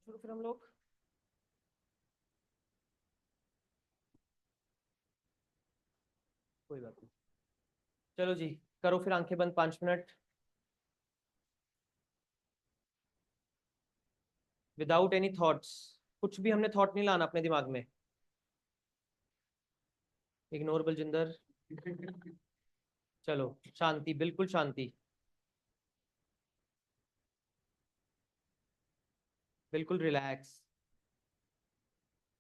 शुरू फिर हम लोग। कोई बात नहीं। चलो जी, करो फिर आंखें बंद 5 मिनट। Without any thoughts. कुछ भी हमने थॉट नहीं लाना अपने दिमाग में। इग्नोर बलजिंदर। चलो शांति, बिल्कुल शांति। बिल्कुल रिलैक्स।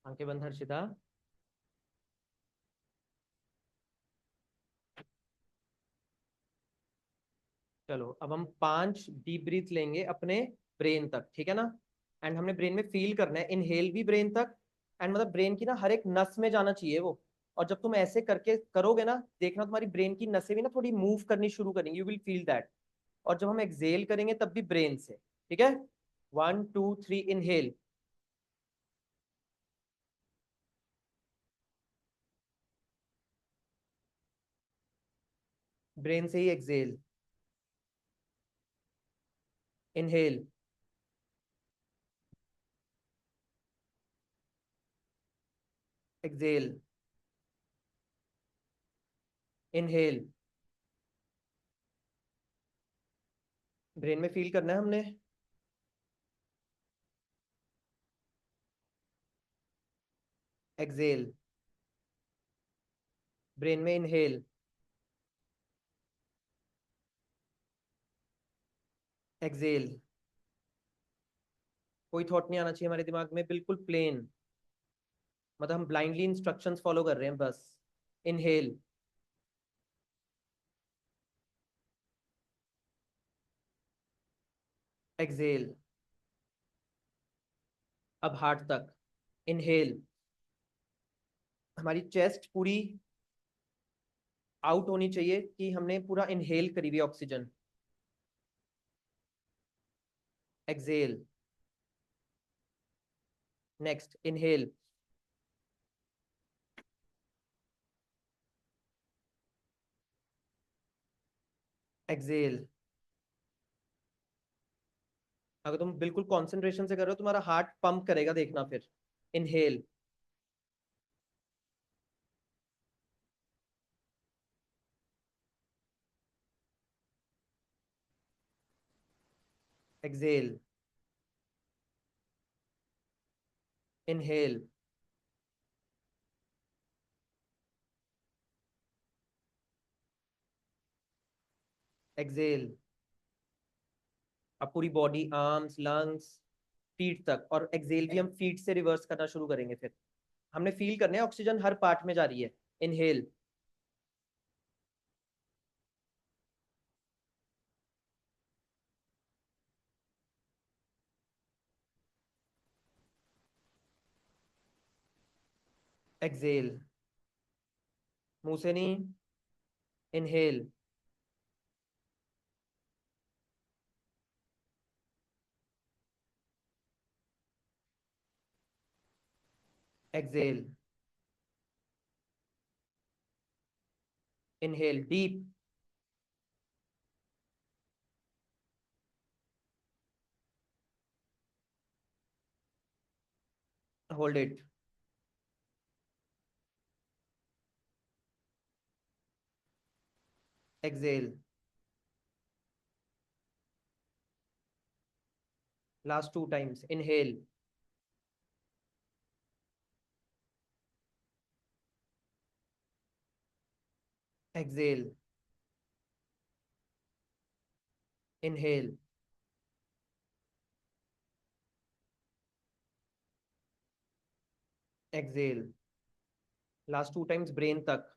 आंखें बंद हर्षिता। चलो अब हम 5 डीप ब्रीथ लेंगे अपने ब्रेन तक, ठीक है ना। एंड हमने ब्रेन में फील करना है, इनहेल भी ब्रेन तक। एंड मतलब ब्रेन की ना हर एक नस में जाना चाहिए वो। और जब तुम ऐसे करके करोगे ना, देखना तुम्हारी ब्रेन की नसें भी ना थोड़ी मूव करनी शुरू करेंगी, यू विल फील दैट। और जब हम एक्सेल करेंगे तब भी ब्रेन से, ठीक है। 1 2 3 इनहेल। ब्रेन से ही exhale. Inhale. Exhale. Inhale. Brain में फील करना है हमने। एक्सेल। ब्रेन में इनहेल। एक्सेल। कोई थॉट नहीं आना चाहिए हमारे दिमाग में, बिल्कुल प्लेन। मतलब हम ब्लाइंडली इंस्ट्रक्शंस फॉलो कर रहे हैं बस। इनहेल। एक्सेल। अब हार्ट तक। इनहेल। हमारी चेस्ट पूरी आउट होनी चाहिए कि हमने पूरा इनहेल करी हुई oxygen. Exhale. Next inhale. Exhale. अगर तुम बिल्कुल कंसंट्रेशन से कर रहे हो, तुम्हारा हार्ट पंप करेगा, देखना फिर। इनहेल। एक्सेल। इनहेल। एक्सेल। अब पूरी बॉडी, आर्म्स, लंग्स, फीट तक। और एक्सेल भी हम फीट से रिवर्स करना शुरू करेंगे फिर। हमने फील करने ऑक्सीजन हर पार्ट में जा रही है। इनहेल। एक्सेल। मुंह से नहीं। Inhale. Exhale. Inhale deep. Hold it. Exhale. Last 2 times. Inhale. Exhale. Inhale. Exhale. Last 2 times brain तक,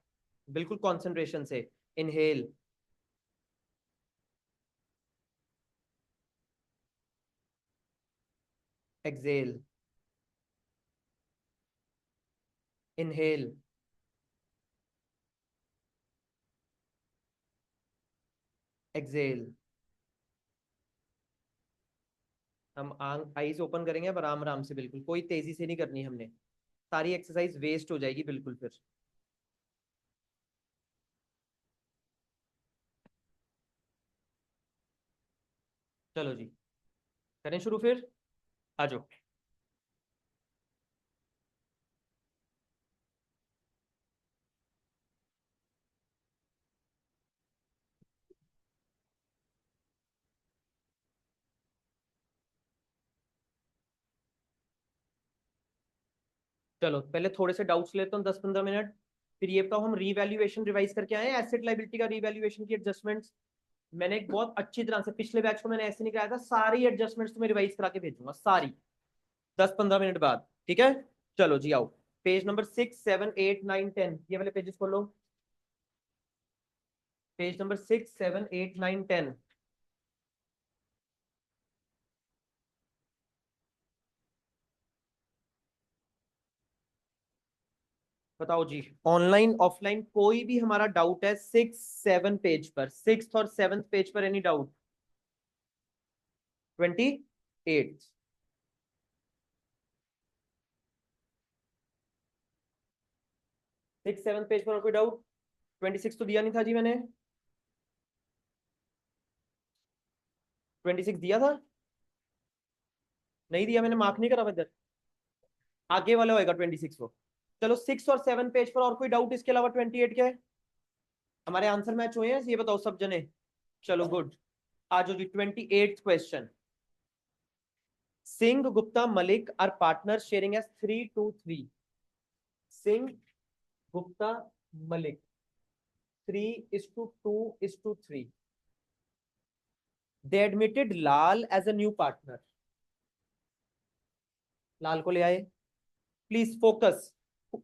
बिल्कुल कंसंट्रेशन से। इनहेल। एक्सेल। इनहेल। एक्सेल। हम आईज ओपन करेंगे अब आराम आराम से, बिल्कुल कोई तेजी से नहीं करनी हमने। सारी एक्सरसाइज वेस्ट हो जाएगी बिल्कुल फिर। चलो जी, करें शुरू फिर। आ जाओ। चलो पहले थोड़े से डाउट्स लेता हूँ 10-15 मिनट। फिर ये बताओ, हम रीवैल्यूएशन रिवाइज करके आए हैं एसेट लाइबिलिटी का रीवैल्यूएशन की एडजस्टमेंट्स। मैंने एक बहुत अच्छी तरह से पिछले बैच को मैंने ऐसे नहीं कराया था, सारी एडजस्टमेंट्स तुम्हें रिवाइज करा के भेजूंगा सारी, 10-15 मिनट बाद, ठीक है। चलो जी आओ, पेज नंबर 6, 7, 8, 9, 10, ये वाले पेजेस खोलो। Page number 6, 7, 8, 9, 10। बताओ जी, ऑनलाइन ऑफलाइन कोई भी हमारा डाउट है 6, 7 पेज पर, 6th और 7th पेज पर, एनी डाउट? 28। 6, 7 पेज पर और कोई डाउट? 26 तो दिया नहीं था जी मैंने। 26 दिया था? नहीं दिया मैंने, मार्क नहीं करा इधर, आगे वाला होएगा 26 वो। चलो 6 और 7 पेज पर और कोई डाउट इसके अलावा 28 के? हमारे आंसर मैच हुए हैं ये बताओ सब जने? चलो गुड। आज जी 28th question. Singh Gupta Malik are partner sharing as 3-2-3। Singh Gupta Malik 3:2:3। They admitted Lal as a new partner. Lal को ले आए। प्लीज फोकस,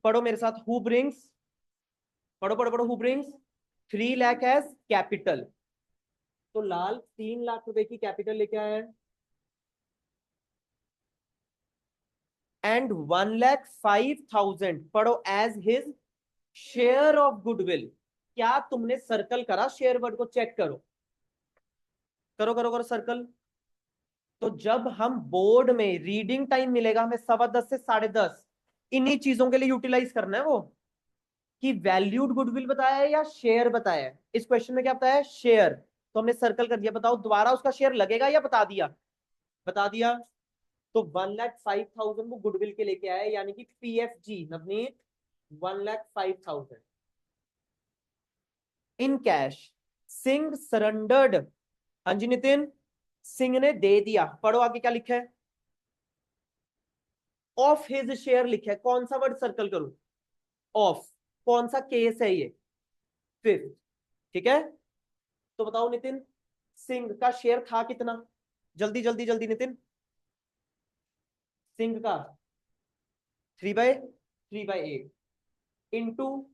पढ़ो मेरे साथ। हु ब्रिंग्स, पढ़ो पढ़ो पढ़ो, who brings 3 lakh as capital. तो लाल 3 लाख रुपए की कैपिटल लेके आया है, एंड 1,05,000 पढ़ो as his share of goodwill. क्या तुमने सर्कल करा? शेयर वर्ड को चेक करो, करो करो करो सर्कल। तो जब हम बोर्ड में रीडिंग टाइम मिलेगा हमें 10:15 से 10:30, इन्हीं चीजों के लिए यूटिलाइज करना है वो, कि वैल्यूड गुडविल बताया है या शेयर बताया है। इस क्वेश्चन में क्या बताया है? शेयर। तो हमने सर्कल कर दिया। बताओ दोबारा उसका शेयर लगेगा या बता दिया? बता दिया। तो 1,05,000 वो गुडविल के लेके आया, यानी कि PFG Navneet 1,05,000 in cash. Singh surrendered. हाँ जी नितिन, सिंह ने दे दिया। पढ़ो आगे क्या लिखा है? ऑफ हिज शेयर लिखा है। कौन सा वर्ड सर्कल करूं? ऑफ। कौन सा केस है ये? फिफ्थ, ठीक है। तो बताओ नितिन, सिंह का शेयर था कितना? जल्दी जल्दी जल्दी नितिन। सिंह का 3/8 इंटू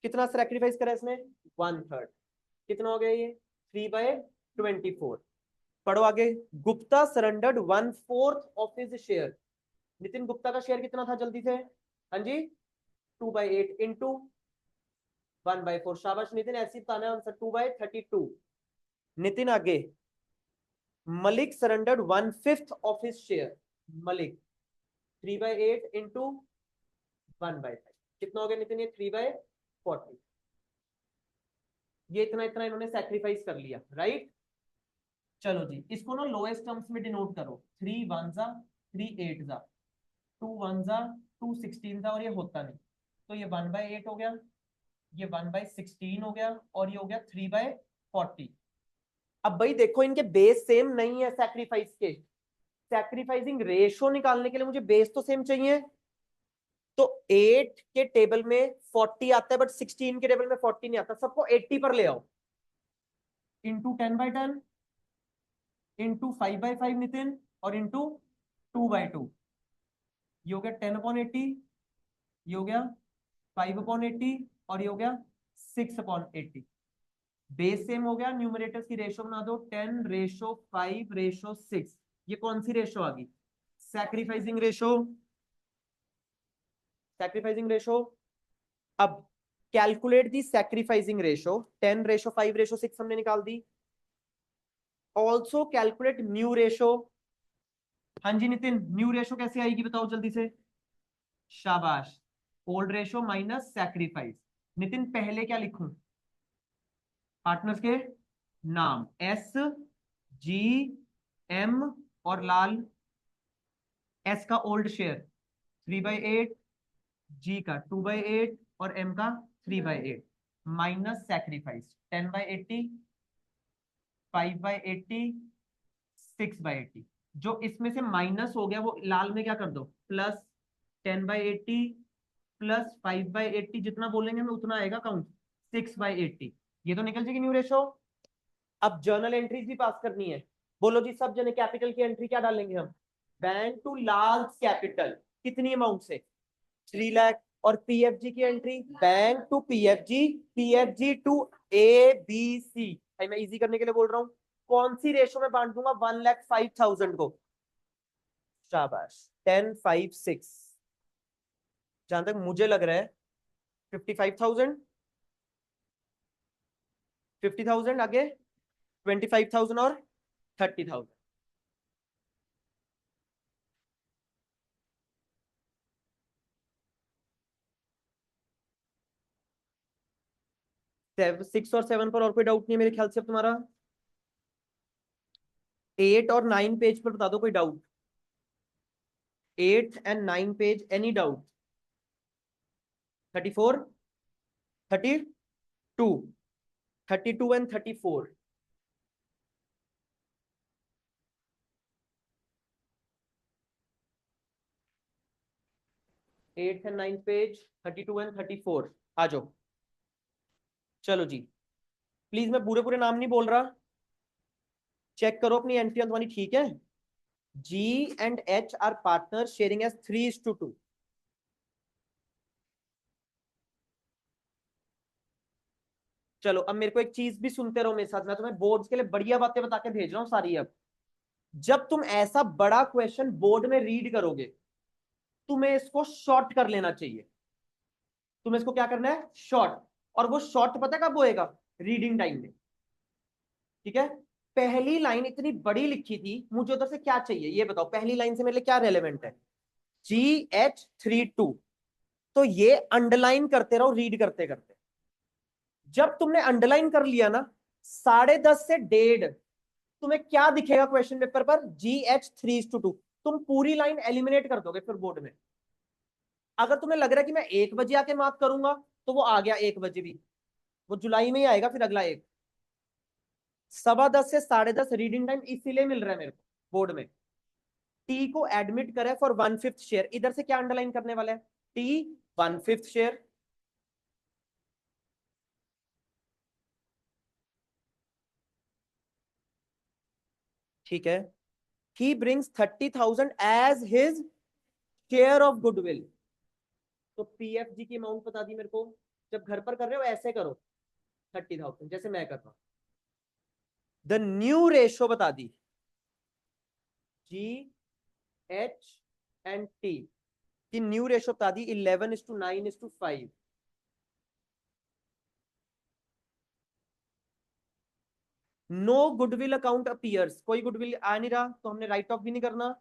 कितना सेक्रीफाइस करा इसने? 1/3। कितना हो गया ये? 3/24। पढ़ो आगे। Gupta surrendered 1/4 of his share. Nitin Gupta का शेयर कितना था जल्दी से? हाँ जी, 2/8 इंटू 1/4। शाबाश नितिन, ऐसी बताना आंसर 2/32। नितिन आगे, Malik surrendered 1/5 of his share. Malik 3/8 into 1/5 कितना हो गया नितिन? ये 3/40। ये इतना इतना इन्होंने सेक्रीफाइस कर लिया, राइट। चलो जी, इसको ना लोएस्ट टर्म्स में डिनोट करो। 3 1 जा 3 8 जा 2 1 जा 2 16 जा, और ये होता नहीं, तो ये 1/8 हो गया, ये 1/16 हो गया, और ये हो गया 3/40। अब भाई देखो, इनके बेस सेम नहीं है सैक्रिफाइस के। सैक्रिफाइसिंग रेशो निकालने के लिए मुझे बेस तो सेम चाहिए। तो 8 के टेबल में 40 आता है, बट 16 के टेबल में 40 नहीं आता। सबको 80 पर ले आओ। इंटू 10/10 इंटू 5/5 नितिन, और इंटू 2/2। ये हो गया 10/80, ये हो गया 5/80, और ये हो गया 6/80। बेस सेम हो गया। न्यूमरेटर्स की रेशो बना दो, 10:5:6। ये कौन सी रेशो आ गई? Sacrificing ratio. Sacrificing ratio. अब कैलकुलेट दी सैक्रिफाइसिंग रेशो। 10:5:6 हमने निकाल दी। Also calculate new ratio. हाँ जी नितिन, न्यू रेशो कैसे आएगी बताओ जल्दी से? शाबाश, old ratio minus sacrifice. Nitin पहले क्या लिखूं? पार्टनर्स के नाम, SGM और लाल। एस का ओल्ड शेयर 3/8, जी का 2/8, और एम का 3/8, माइनस सैक्रिफाइस 10/80, 5/80, 6/80। जो इसमें से माइनस हो गया वो लाल में क्या कर दो? प्लस। 10/80 प्लस 5/80, जितना बोलेंगे हमें उतना आएगा काउंट, 6/80। ये तो निकल जाएगी न्यू रेशो। अब जर्नल एंट्रीज भी पास करनी है। बोलो जी सब जने, कैपिटल की एंट्री क्या डालेंगे हम? बैंक टू लार्ज कैपिटल, कितनी अमाउंट से? 3 लाख। और पीएफजी की entry, bank to PFG, PFG to ABC. भाई मैं इजी करने के लिए बोल रहा हूँ। कौन सी रेशो में बांट दूंगा 1,05,000 को? शाबाश, 10/5/6। जहां तक मुझे लग रहा है 55,000, 50,000 आगे, 25,000 और 30,000। सिक्स और 7 पर और कोई डाउट नहीं है मेरे ख्याल से अब तुम्हारा? 8 और 9 पेज पर बता दो कोई doubt. 8 and 9 page, any doubt? 34, 32, 32 and 34। 8 and 9 page, 32 and 34। आ जाओ। चलो जी, प्लीज मैं पूरे पूरे नाम नहीं बोल रहा, चेक करो अपनी एंट्री तुम्हारी ठीक है। G and H are partner sharing as 3:2। चलो अब मेरे को एक चीज भी सुनते रहो मेरे साथ, मैं तुम्हें बोर्ड्स के लिए बढ़िया बातें बता के भेज रहा हूँ सारी। अब जब तुम ऐसा बड़ा क्वेश्चन बोर्ड में रीड करोगे, तुम्हें इसको शॉर्ट कर लेना चाहिए। तुम्हें इसको क्या करना है? शॉर्ट। और वो शॉर्ट पता है कब होएगा? रीडिंग टाइम में। ठीक है। पहली लाइन इतनी बड़ी लिखी थी, मुझे उधर से क्या चाहिए ये बताओ, पहली लाइन से मेरे लिए क्या रेलेवेंट है? GH32। तो ये अंडरलाइन करते रहो रीड करते करते। जब तुमने अंडरलाइन कर लिया ना, 10:30 से 1:30 तुम्हें क्या दिखेगा क्वेश्चन पेपर पर? GH3:2। तुम पूरी लाइन एलिमिनेट कर दोगे फिर बोर्ड में। अगर तुम्हें लग रहा है कि मैं 1 बजे आके मार्क करूंगा, तो वो आ गया 1 बजे भी, वो जुलाई में ही आएगा फिर अगला एक। 10:15 से 10:30 रीडिंग टाइम इसीलिए मिल रहा है मेरे को बोर्ड में। टी को एडमिट करे फॉर 1/5 शेयर, इधर से क्या अंडरलाइन करने वाला है? T 1/5 share. ठीक है। He brings 30,000 as his share of goodwill. तो पीएफजी की अमाउंट बता दी मेरे को। जब घर पर कर रहे हो ऐसे करो, 30,000 जैसे मैं कर रहा हूं। द न्यू रेशो बता दी, जी एच एंड टी की न्यू रेशो बता दी, 11:9:5। नो गुडविल अकाउंट अपीयर्स, कोई गुडविल आ नहीं रहा तो हमने राइट ऑफ भी नहीं करना।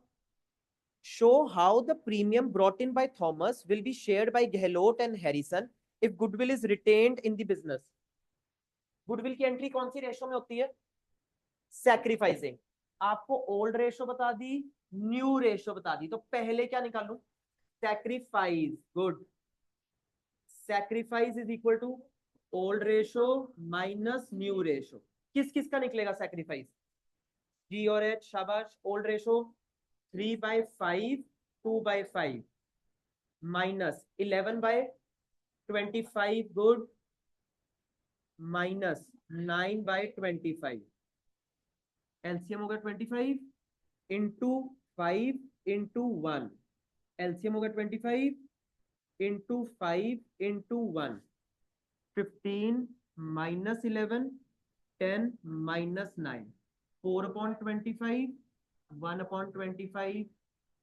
Show how the premium brought in by Thomas will be shared by Gehlot and Harrison if goodwill is retained in the business. Goodwill की एंट्री कौन सी रेशो में होती है? सैक्रिफाइसिंग। आपको ओल्ड रेशो बता दी, न्यू रेशो बता दी, तो पहले क्या निकालू? Sacrifice. Good. Sacrifice is equal to old ratio minus new ratio. किस किस का निकलेगा सैक्रिफाइस? जी और एच, शाबाश। Old ratio 3/5, 2/5 minus 11/25, good, minus 9/25। LCM होगा 25 इंटू 5 इंटू 1। एलसीएम होगा 25 into 5 into 1। 15 minus 11, 10 minus 9, 4/25, 1/25।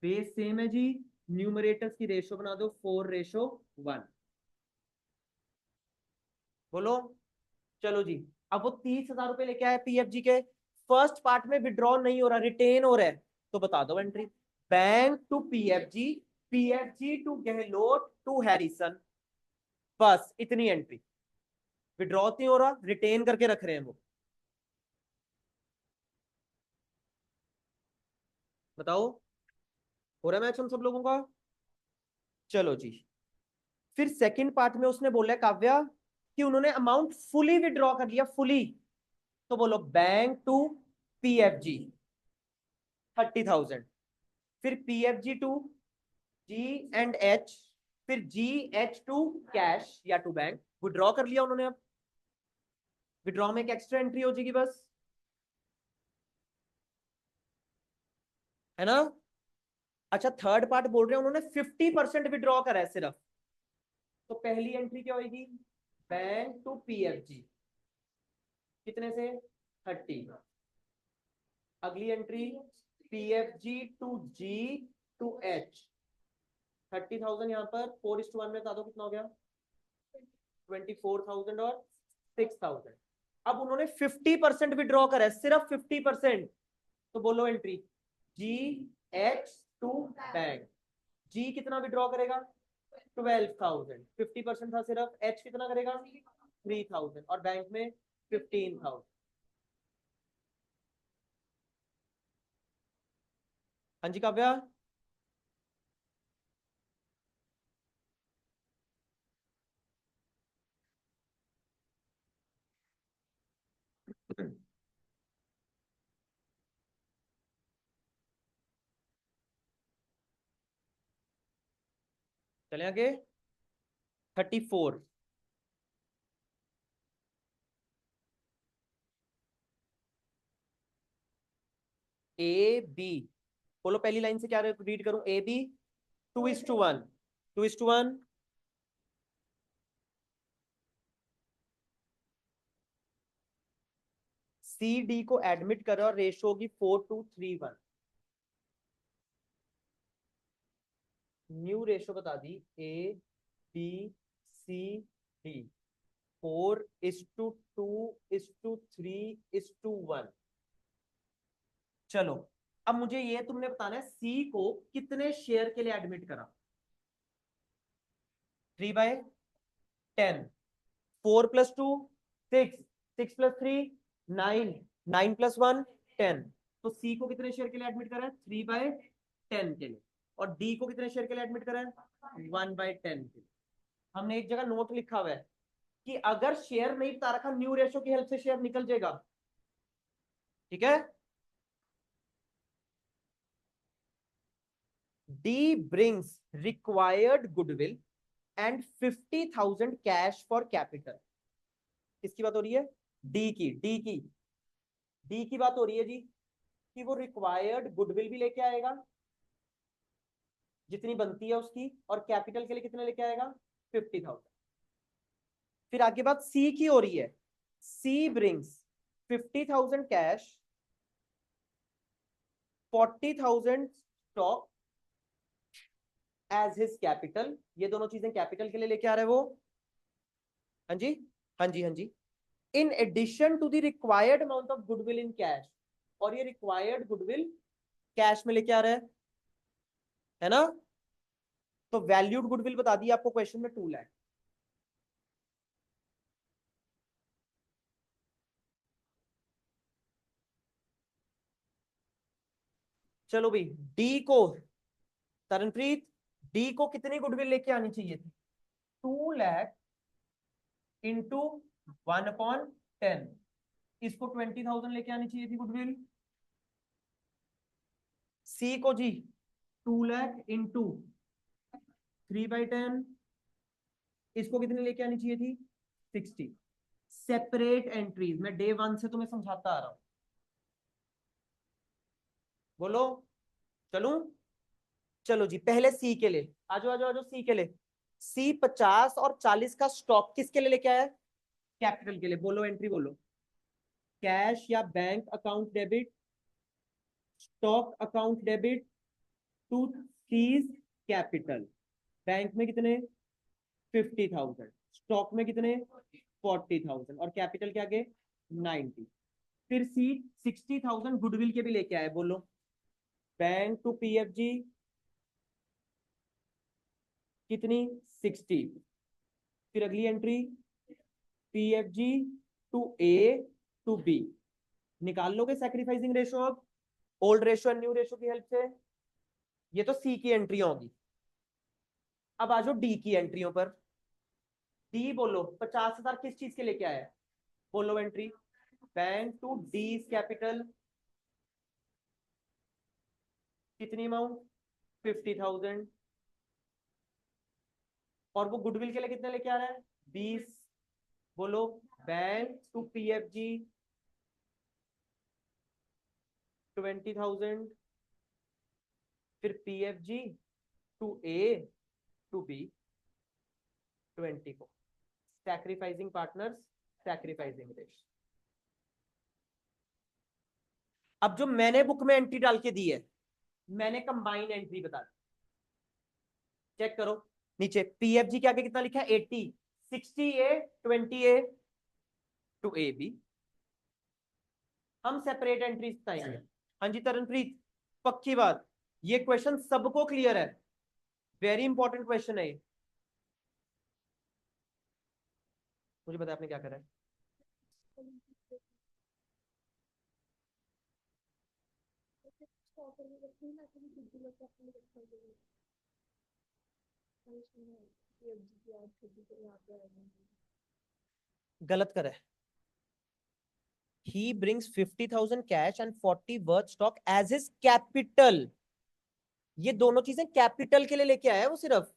Base same है जी। न्यूमरेटर्स की रेशो बना दो 4:1। बोलो। चलो जी, अब वो 30,000 रुपए लेके आए पीएफजी के। फर्स्ट पार्ट में विड्रॉ नहीं हो रहा, रिटेन हो रहा है, तो बता दो entry. Bank to PFG, PFG to Gehlot to Harrison, बस इतनी एंट्री। विड्रॉ नहीं हो रहा, रिटेन करके रख रहे हैं वो। बताओ, हो रहा है मैच हम सब लोगों का? चलो जी, फिर सेकंड पार्ट में उसने बोला है काव्या कि उन्होंने अमाउंट फुली विड्रॉ कर लिया, फुली। तो बोलो बैंक टू पीएफजी 30,000, फिर पीएफजी टू G&H, फिर GH टू कैश या टू बैंक, विड्रॉ कर लिया उन्होंने। अब विड्रॉ में एक एक्स्ट्रा एंट्री हो जाएगी बस, है ना। अच्छा, थर्ड पार्ट बोल रहे हैं उन्होंने 50% विड्रॉ करा है सिर्फ, तो पहली एंट्री क्या होगी, बैंक टू PFG, कितने से 30। अगली entry PFG to G to H, 30,000 यहाँ पर 4:1 में बता दो कितना हो गया, 24,000 और 6,000। अब उन्होंने 50% विड्रॉ करा है, सिर्फ 50%, तो बोलो entry GH to bank. G कितना विड्रॉ करेगा, 12,000, 50% था सिर्फ। H कितना करेगा, 3,000, और बैंक में 15,000। हाँ जी काव्या। चले आगे, 34। AB, बोलो पहली लाइन से क्या रीड करूं, AB 2:1, 2:1। CD को एडमिट करो और रेशो होगी 4:3:1। न्यू रेशो बता दी, ABCD 4:2:3:1। चलो, अब मुझे ये तुमने बताना है सी को कितने शेयर के लिए एडमिट करा, 3/10, 4+2 6, 6+3 9, 9+1 10। तो सी को कितने शेयर के लिए एडमिट करा है, 3/10 के लिए। और डी को कितने शेयर के लिए एडमिट करा है, 1/10 के लिए। हमने एक जगह नोट लिखा हुआ है कि अगर शेयर नहीं बता रखा, न्यू रेशो की हेल्प से शेयर निकल जाएगा, ठीक है। D brings required goodwill and 50,000 cash for capital. किसकी बात हो रही है, डी की बात हो रही है जी, कि वो रिक्वायर्ड गुडविल भी लेके आएगा जितनी बनती है उसकी, और कैपिटल के लिए कितने लेके आएगा, 50,000। फिर आगे बात सी की हो रही है, C brings 50,000 cash, 40,000 stock as his capital. ये दोनों चीजें कैपिटल के लिए लेके आ रहे हैं वो। हाँ जी, हाँ जी, हाँ जी। In addition to the required amount of goodwill in cash, और ये रिक्वायर्ड गुडविल कैश में लेके आ रहा है ना। तो वैल्यूड गुडविल बता दी आपको क्वेश्चन में 2 लाख। चलो भाई, डी को, तरनप्रीत, डी को कितनी गुडविल लेके आनी चाहिए थी, 2 लाख इंटू 1/10। इसको 20,000 लेके आनी चाहिए थी गुडविल। सी को जी 2 लाख इंटू 3/10, इसको कितनी लेके आनी चाहिए थी, 60। सेपरेट एंट्रीज, मैं डे 1 से तुम्हें समझाता आ रहा हूं, बोलो। चलूं, चलो जी, पहले सी के लिए आजो आजो आजो, सी के लिए। सी 50 और 40 का स्टॉक किसके लिए लेके आया, कैपिटल के लिए। बोलो एंट्री बोलो, कैश या bank account debit, stock account debit to C's capital. Bank में कितने, 50,000, स्टॉक में कितने, 40,000, और कैपिटल के आगे 90। फिर सी 60,000 गुडविल के भी लेके आए, बोलो बैंक टू PFG कितनी, 60। फिर अगली entry PFG to A to B, निकाल लोगे सैक्रिफाइसिंग रेशो अब, old ratio and new ratio की हेल्प से। ये तो सी की एंट्री होगी। अब आ जाओ डी की एंट्रियों पर। डी बोलो 50,000 किस चीज के लेके आया है, बोलो entry, bank to D capital, कितनी अमाउंट, 50,000। और वो गुडविल के लिए कितने लेके आ रहा है? 20। बोलो, बैंक टू पीएफजी 20,000, फिर PFG to A to B 20 को। Sacrificing partners, sacrificing rate. अब जो मैंने बुक में एंट्री डाल के दी है, मैंने कंबाइंड एंट्री बता दी। चेक करो नीचे, पीएफजी के आगे कितना लिखा है? 80, 60 ए, 20 ए टू ए बी। हम सेपरेट एंट्रीज बताएंगे। हाँ जी तरनप्रीत, पक्की बात, ये क्वेश्चन सबको क्लियर है, वेरी इंपॉर्टेंट क्वेश्चन है ये। मुझे पता है आपने क्या करा है। गलत करा है। He brings 50,000 cash and 40 worth stock as his capital। ये दोनों चीजें कैपिटल के लिए लेके आया है वो सिर्फ।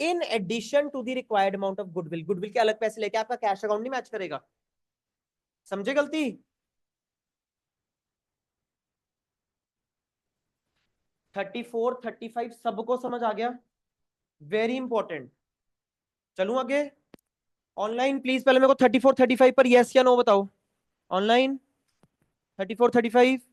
In addition to the required amount of goodwill, goodwill के अलग पैसे लेके आपका कैश अकाउंट नहीं मैच करेगा। समझे गलती? 34, 35 सबको समझ आ गया, वेरी इंपॉर्टेंट। चलूं आगे? ऑनलाइन प्लीज पहले मेरे को 34, 35 पर यस या नो बताओ। ऑनलाइन 34, 35।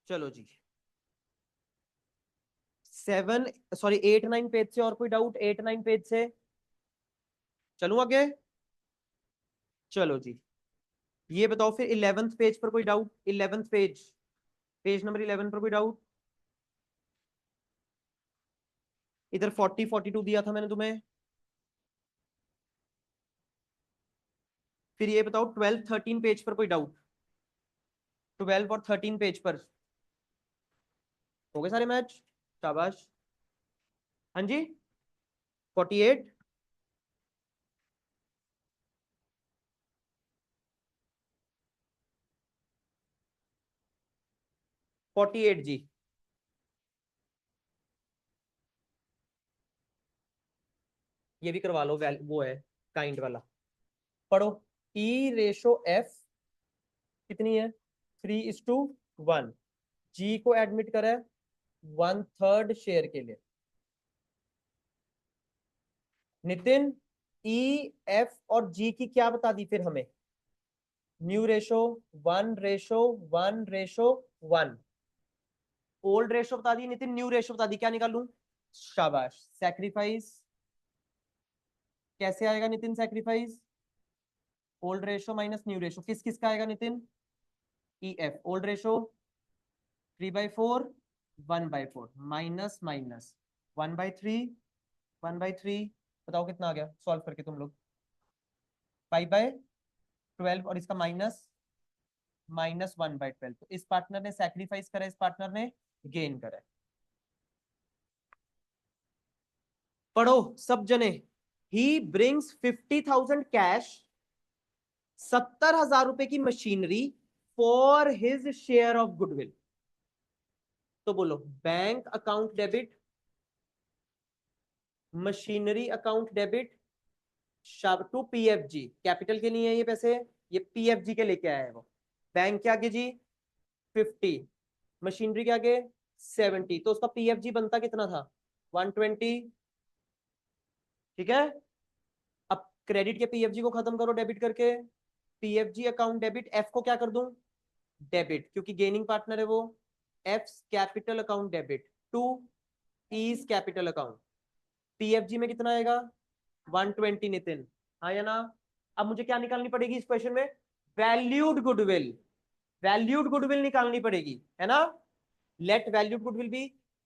चलो जी, 7 सॉरी 8, 9 पेज से और कोई डाउट? 8, 9 पेज से चलूं आगे? चलो जी, ये बताओ फिर 11th पेज पर कोई doubt? 11th page, page number 11 पर कोई डाउट? इधर 40, 42 दिया था मैंने तुम्हें। फिर ये बताओ 12, 13 पेज पर कोई डाउट? 12 और 13 पेज पर हो गए सारे मैच? शाबाश। हाँ जी, 48, 48 जी। ये भी करवा लो, वो है काइंड वाला। पढ़ो, ई रेशो एफ कितनी है? 3:1। जी को एडमिट करा है 1/3 शेयर के लिए। नितिन, ई एफ और जी की क्या बता दी फिर हमें? New ratio 1:1:1। ओल्ड रेशो बता दी नितिन, न्यू रेशो बता दी, क्या निकालूं? शाबाश। सैक्रिफाइस कैसे आएगा Nitin? Sacrifice old ratio minus new ratio, किस किस का आएगा Nitin? E F old ratio 3/4, 1/4 minus minus 1/3, 1/3। बताओ कितना आ गया सॉल्व करके तुम लोग? 5/12 और इसका माइनस माइनस 1/12। तो इस पार्टनर ने सैक्रिफाइस करा, इस पार्टनर ने गेन करा। पढ़ो सब जने। ही ब्रिंग्स 50,000 कैश, 70,000 रुपए की machinery for his share of goodwill. तो बोलो, bank account debit, machinery account debit to PFG. Capital के लिए है ये पैसे, ये पीएफजी के लेके आया है वो। बैंक के आगे जी 50, मशीनरी के आगे 70, तो उसका पीएफजी बनता कितना था? 120। ठीक है, अब क्रेडिट के पीएफजी को खत्म करो डेबिट करके। पीएफजी अकाउंट डेबिट, एफ को क्या कर दूं? डेबिट, क्योंकि गेनिंग पार्टनर है वो। F capital account debit to E's capital account. PFG में कितना आएगा? 120 नितिन, हाँ या ना? अब मुझे क्या निकालनी पड़ेगी इस क्वेश्चन में? वैल्यूड गुडविल, वैल्यूड गुडविल निकालनी पड़ेगी, है ना? Let valued goodwill be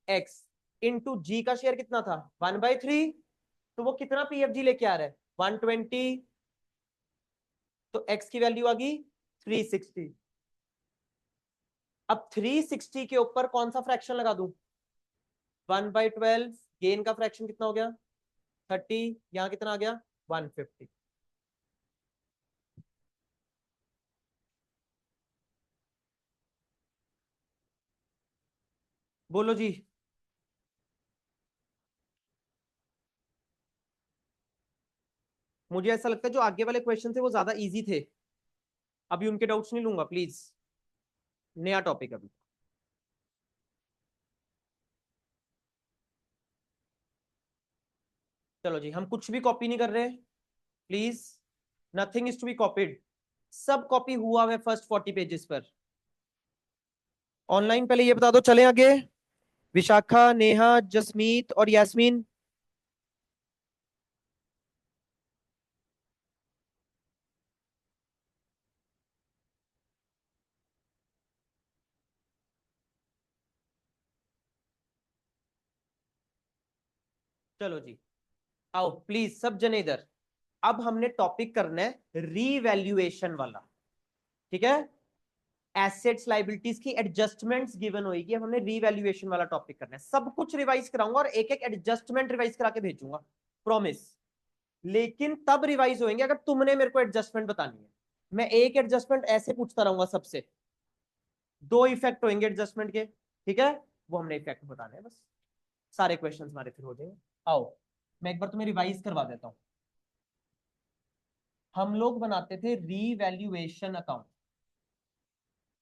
X into G का शेयर कितना था? 1/3। तो वो कितना पीएफजी लेके आ रहा है? 120। तो एक्स की वैल्यू आ गई 360। अब 360 के ऊपर कौन सा फ्रैक्शन लगा दूं? 1/12 गेन का फ्रैक्शन कितना हो गया 30, यहाँ कितना आ गया 150। बोलो जी। मुझे ऐसा लगता है जो आगे वाले क्वेश्चन थे वो ज्यादा इजी थे, अभी उनके डाउट्स नहीं लूंगा प्लीज, नया टॉपिक अभी। चलो जी, हम कुछ भी कॉपी नहीं कर रहे please, nothing is to be copied, सब कॉपी हुआ है फर्स्ट 40 पेजेस पर। ऑनलाइन पहले ये बता दो, चलें आगे। विशाखा, नेहा, जसमीत और यास्मीन। चलो जी, आओ प्लीज सब जने इधर। अब हमने टॉपिक करना है रीवैल्यूएशन वाला, ठीक है। एसेट्स लाइबिलिटीज की एडजस्टमेंट्स गिवन होगी, अब हमने रीवैल्यूएशन वाला टॉपिक करना है। सब कुछ रिवाइज कराऊंगा और एक एक एडजस्टमेंट रिवाइज करा के भेजूंगा, प्रॉमिस। लेकिन तब रिवाइज होंगे अगर तुमने मेरे को एडजस्टमेंट बतानी है। मैं एक एडजस्टमेंट ऐसे पूछता रहूंगा सबसे, दो इफेक्ट होंगे एडजस्टमेंट के, ठीक है। वो हमने इफेक्ट बताने हैं बस, सारे क्वेश्चंस हमारे फिर हो जाएंगे। आओ मैं एक बार तुम्हें रिवाइज करवा देता हूं। हम लोग बनाते थे रीवैल्यूएशन अकाउंट।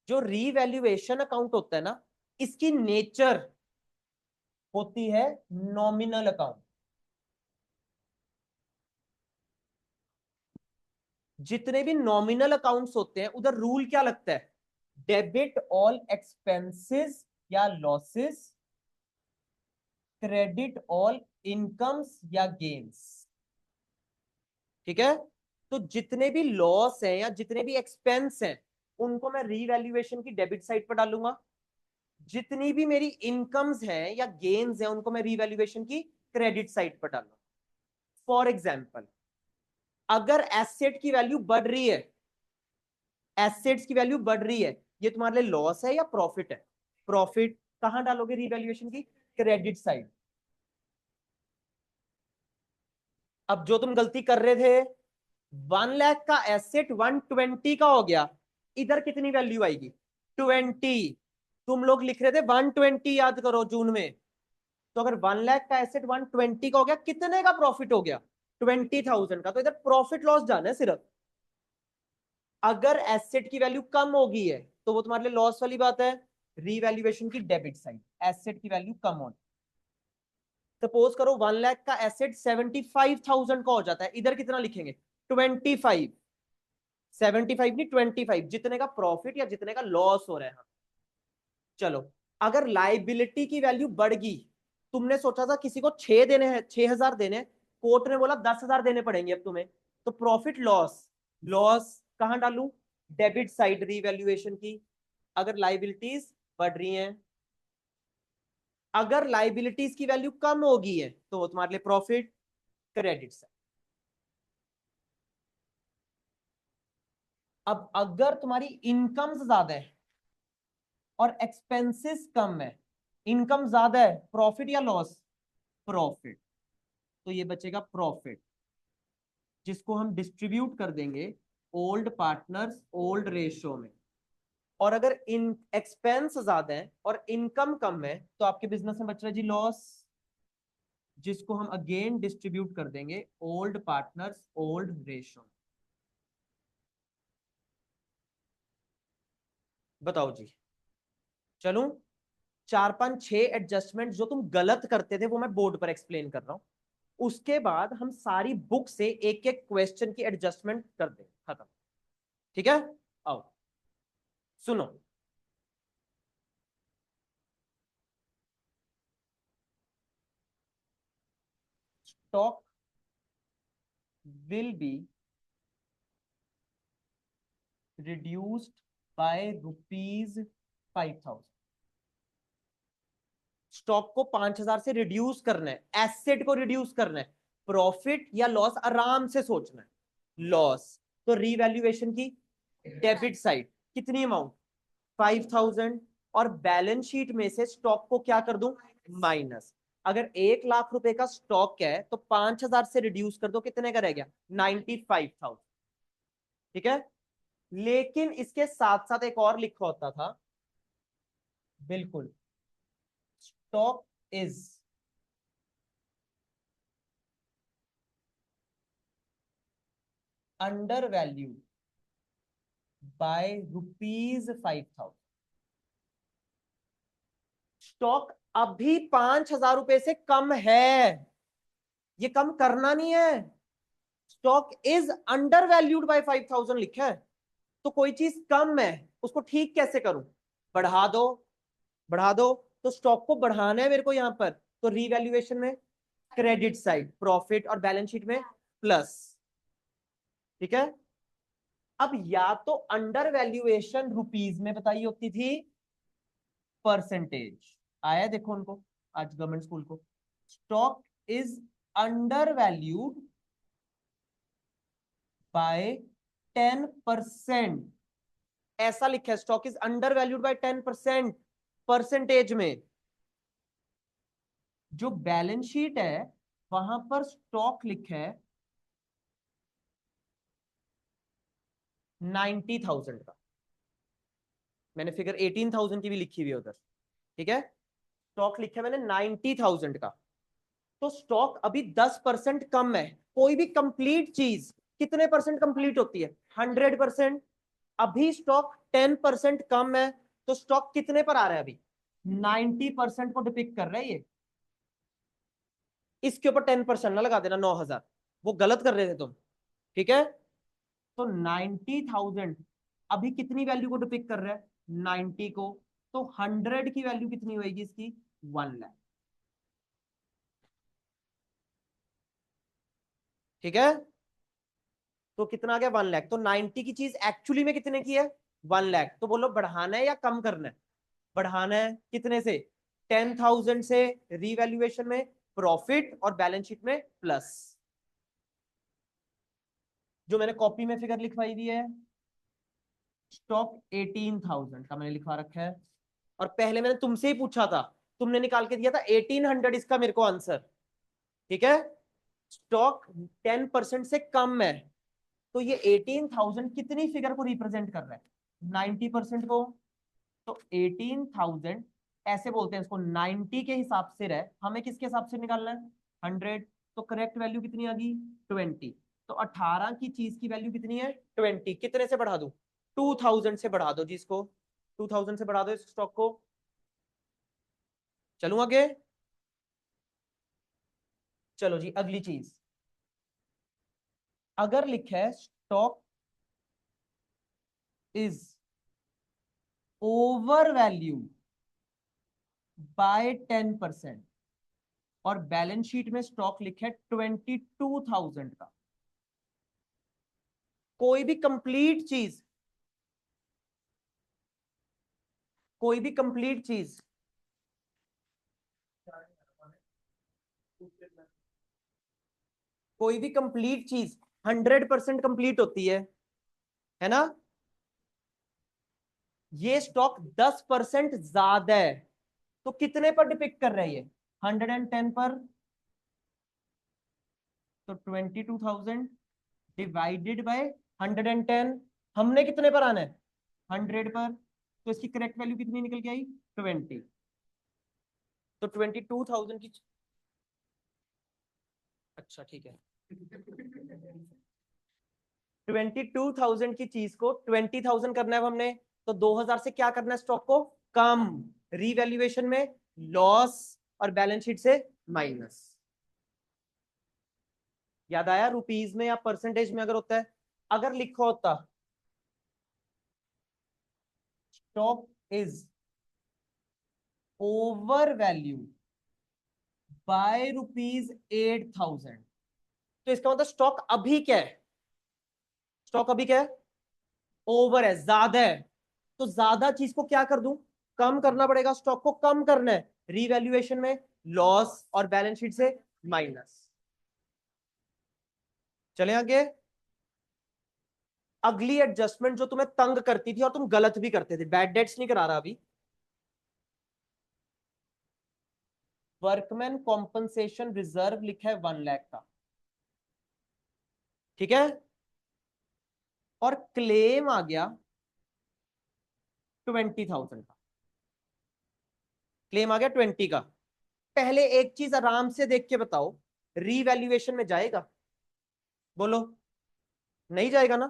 जो रीवैल्यूएशन अकाउंट होता है ना, इसकी नेचर होती है नॉमिनल अकाउंट। जितने भी नॉमिनल अकाउंट्स होते हैं उधर रूल क्या लगता है, डेबिट ऑल एक्सपेंसेस या लॉसेस, क्रेडिट ऑल इनकम्स या गेन्स, ठीक है। तो जितने भी लॉस हैं या जितने भी एक्सपेंस हैं उनको मैं रीवैल्यूएशन की डेबिट साइड पर डालूंगा। जितनी भी मेरी इनकम्स हैं या गेन्स हैं उनको मैं रीवैल्यूएशन की क्रेडिट साइड पर डालूंगा। फॉर एग्जाम्पल, अगर एसेट की वैल्यू बढ़ रही है, एसेट्स की वैल्यू बढ़ रही है, ये तुम्हारे लिए लॉस है या प्रॉफिट है, प्रॉफिट, कहां डालोगे रीवैल्यूएशन की क्रेडिट साइड। अब जो तुम गलती कर रहे थे, 1 लाख का एसेट 120 का हो गया, इधर कितनी वैल्यू आएगी 20। तुम लोग लिख रहे थे 120, याद करो जून में। तो अगर 1 लाख का एसेट 120 का हो गया, कितने का प्रॉफिट हो गया 20,000 का, तो इधर प्रॉफिट लॉस जाना है सिर्फ। अगर एसेट की वैल्यू कम हो गई है तो वो तुम्हारे लिए लॉस वाली बात है, रीवैल्यूएशन की डेबिट साइड, एसेट की वैल्यू कम हो। सपोज करो 1 लाख का एसेट 75,000 का हो जाता है, इधर कितना लिखेंगे 25, 75 नहीं 25, जितने का प्रॉफिट या जितने का लॉस हो रहा है। चलो, अगर लाइबिलिटी की वैल्यू बढ़ गई, तुमने सोचा था किसी को 6 देने हैं, 6,000 देने हैं, कोर्ट ने बोला 10,000 देने पड़ेंगे अब तुम्हें, तो प्रॉफिट लॉस, लॉस कहां डालू, डेबिट साइड रीवैल्यूएशन की। अगर लाइबिलिटीज बढ़ रही हैं, अगर लाइबिलिटीज की वैल्यू कम हो गई है तो वो तुम्हारे लिए प्रॉफिट, क्रेडिट साइड। अब अगर तुम्हारी इनकम ज्यादा है और एक्सपेंसेस कम है, इनकम ज्यादा है, प्रॉफिट या लॉस, प्रॉफिट, तो ये बचेगा प्रॉफिट, जिसको हम डिस्ट्रीब्यूट कर देंगे ओल्ड पार्टनर्स ओल्ड रेशियो में। और अगर इन एक्सपेंस ज्यादा है और इनकम कम है तो आपके बिजनेस में बच रहा है जी लॉस, जिसको हम अगेन डिस्ट्रीब्यूट कर देंगे ओल्ड पार्टनर्स ओल्ड रेशियो। बताओ जी। चलूं, 4 5 6 एडजस्टमेंट जो तुम गलत करते थे वो मैं बोर्ड पर एक्सप्लेन कर रहा हूं, उसके बाद हम सारी बुक से एक एक क्वेश्चन की एडजस्टमेंट कर दें, खत्म, ठीक है। आओ सुनो, stock will be reduced by ₹5,000। Stock को 5,000 से रिड्यूस करना है, एसेट को रिड्यूस करना है, प्रॉफिट या लॉस आराम से सोचना है, लॉस। तो रीवैल्यूएशन की डेबिट साइड कितनी अमाउंट 5,000, और बैलेंस शीट में से स्टॉक को क्या कर दूं माइनस। अगर 1 लाख रुपए का स्टॉक है तो 5,000 से रिड्यूस कर दो, कितने का रह गया? 95,000। ठीक है, लेकिन इसके साथ साथ एक और लिखा होता था, बिल्कुल, stock is under value by ₹5,000। Stock अभी 5,000 रुपए से कम है, ये कम करना नहीं है। Stock is under valued bye 5,000 लिखा है, तो कोई चीज कम है, उसको ठीक कैसे करूं? बढ़ा दो, बढ़ा दो। तो स्टॉक को बढ़ाना है मेरे को यहां पर, तो रीवैल्यूएशन में क्रेडिट साइड, प्रॉफिट, और बैलेंस शीट में प्लस। ठीक है, अब या तो अंडर वैल्यूएशन रुपीज में बताई होती थी, परसेंटेज आया देखो उनको आज गवर्नमेंट स्कूल को, stock is under valued bye 10%, ऐसा लिखा है, stock is under valued bye 10%, percentage में। जो बैलेंस शीट है वहां पर स्टॉक लिखा है 90,000 का, मैंने फिगर 18,000 की भी लिखी हुई है उधर। ठीक है, स्टॉक लिखा है मैंने 90,000 का, तो स्टॉक अभी 10% कम है। कोई भी कंप्लीट चीज कितने परसेंट कंप्लीट होती है? 100%। अभी स्टॉक 10% कम है, तो स्टॉक कितने पर आ रहा है अभी? 90% को डिपिक्ट कर रहा है ये। इसके ऊपर 10% ना लगा देना, 9,000, वो गलत कर रहे थे तुम। ठीक है, तो 90,000 अभी कितनी वैल्यू को डिपिक्ट कर रहा है? 90 को। तो 100 की वैल्यू कितनी होगी इसकी? 1 लाख। ठीक है, तो कितना आ गया? 1 लाख। तो 90 की चीज एक्चुअली में कितने की है? 1 लाख। तो बोलो बढ़ाना है या कम करना है? बढ़ाना है। कितने से? 10,000 से रीवैल्यूएशन में प्रॉफिट और बैलेंस शीट में प्लस। जो मैंने कॉपी में फिगर लिखवाई दी है, स्टॉक 18,000 का मैंने लिखवा रखा है, और पहले मैंने तुमसे ही पूछा था, तुमने निकाल के दिया था 1800 इसका मेरे को आंसर। ठीक है, स्टॉक 10% से कम है, तो ये 18,000 कितनी फिगर को रिप्रेजेंट कर रहा है? 90% को। तो 18,000 ऐसे बोलते हैं इसको, 90 के हिसाब से रहे, हमें किसके हिसाब से निकालना है? 100। तो करेक्ट वैल्यू कितनी आ गई? 20। तो 18 की चीज की वैल्यू कितनी है? 20। कितने से बढ़ा दूं? 2,000 से बढ़ा दो जी इसको, 2,000 से बढ़ा दो इस स्टॉक को। चलूं आगे? चलो जी, अगली चीज, अगर लिखा है stock is over value by 10%, और बैलेंस शीट में स्टॉक लिखा है 22,000 का, कोई भी कंप्लीट चीज, कोई भी कंप्लीट चीज, कोई भी कंप्लीट चीज 100% कंप्लीट होती है ना? ये स्टॉक 10% ज्यादा है, तो कितने पर डिपिक्ट कर रहा है ये? 110 पर। तो 22,000 डिवाइडेड बाय 110, हमने कितने पर आना है? 100 पर। तो इसकी करेक्ट वैल्यू कितनी निकल के आई? 20। तो 22,000 की, अच्छा ठीक है, 22,000 की चीज को 20,000 करना है हमने, तो 2,000 से क्या करना है स्टॉक को? कम। रीवैल्यूएशन में लॉस, और बैलेंस शीट से माइनस। याद आया? रुपीज में या परसेंटेज में अगर होता है, अगर लिखा होता stock is over value by ₹8,000, तो इसका मतलब स्टॉक अभी क्या है? स्टॉक अभी क्या है? ओवर है, ज्यादा है। तो ज्यादा चीज को क्या कर दूं? कम करना पड़ेगा, स्टॉक को कम करना है, रीवैल्यूएशन में लॉस, और बैलेंस शीट से माइनस। चले आगे। अगली एडजस्टमेंट जो तुम्हें तंग करती थी और तुम गलत भी करते थे, बैड डेट्स नहीं करा रहा अभी, वर्कमैन कॉम्पनसेशन रिजर्व लिखा है 1 लाख का, ठीक है, और क्लेम आ गया 20,000 का, क्लेम आ गया 20 का। पहले एक चीज आराम से देख के बताओ, रीवैल्यूएशन में जाएगा? बोलो, नहीं जाएगा ना।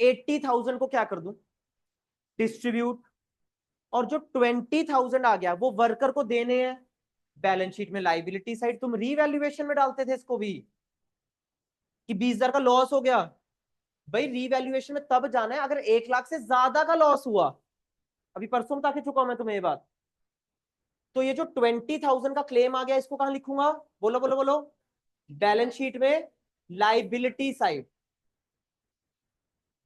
80,000 को क्या कर दूं, डिस्ट्रीब्यूट, और जो 20,000 आ गया वो वर्कर को देने हैं बैलेंस शीट में लाइबिलिटी साइड। तुम रीवैल्यूएशन में डालते थे इसको भी कि 20,000 का लॉस हो गया। भाई रीवैल्यूएशन में तब जाना है अगर 1 लाख से ज्यादा का लॉस हुआ। अभी परसों बता के चुका हूं मैं तुम्हें ये बात। तो ये जो 20,000 का क्लेम आ गया इसको कहां लिखूंगा, बोलो बोलो बोलो, बैलेंस शीट में लाइबिलिटी साइड,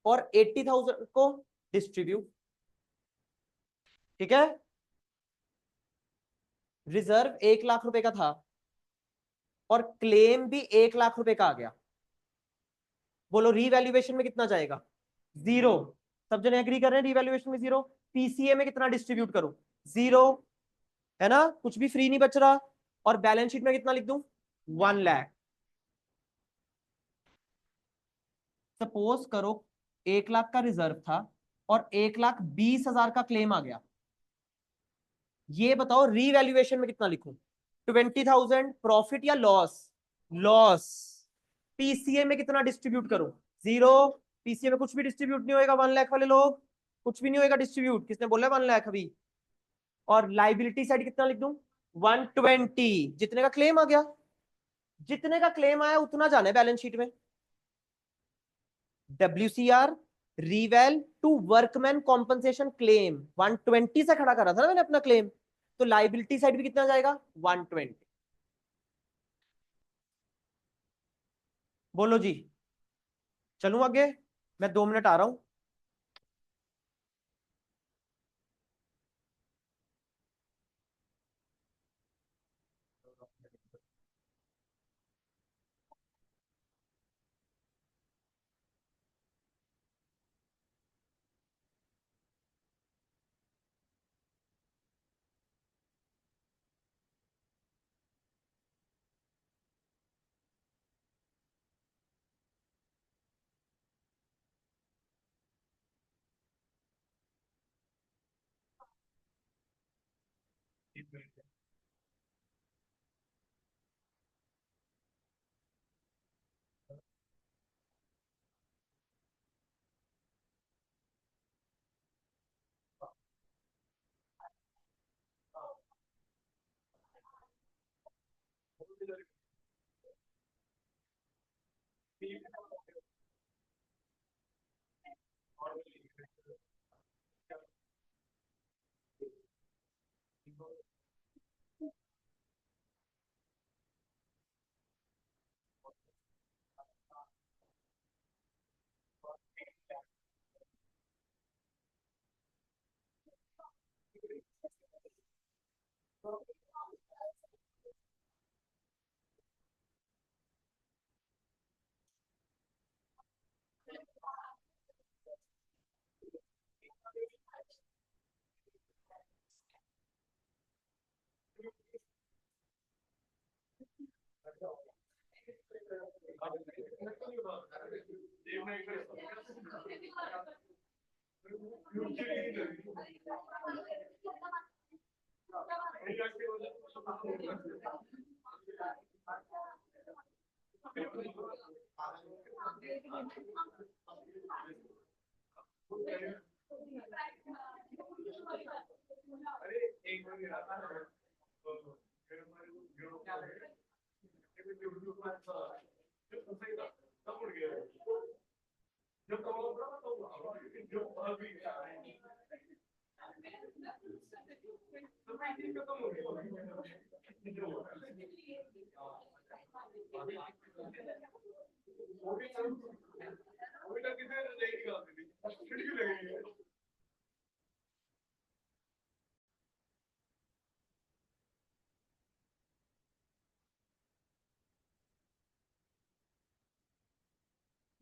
और 80,000 को डिस्ट्रीब्यूट, ठीक है। रिजर्व 1 लाख रुपए का था और क्लेम भी 1 लाख रुपए का आ गया। बोलो रीवैल्यूएशन में कितना जाएगा, 0। सब जने एग्री कर रहे हैं रीवैल्यूएशन में 0। पीसीए में कितना डिस्ट्रीब्यूट करूं, 0, है ना, कुछ भी फ्री नहीं बच रहा। और बैलेंस शीट में कितना लिख दूं, 1 लाख। सपोज करो 1 लाख का रिजर्व था और 1,20,000 का क्लेम आ गया। ये बताओ रीवैल्यूएशन में कितना लिखूं, 20,000 प्रॉफिट या लॉस, लॉस। पीसीए में कितना डिस्ट्रीब्यूट करूं, 0। पीसीए में कुछ भी डिस्ट्रीब्यूट नहीं होएगा, 1 लाख वाले लोग, कुछ भी नहीं होएगा डिस्ट्रीब्यूट, किसने बोला 1 लाख अभी। और लाइबिलिटी साइड कितना लिख दूं, 120। जितने का क्लेम आ गया, जितने का क्लेम आया उतना जाना है बैलेंस शीट में। WCR रीवैल टू वर्कमैन कॉम्पनसेशन क्लेम 120 से खड़ा करा था ना मैंने अपना क्लेम, तो लाइबिलिटी साइड भी कितना जाएगा, 120। बोलो जी, चलूं आगे, मैं 2 मिनट आ रहा हूं।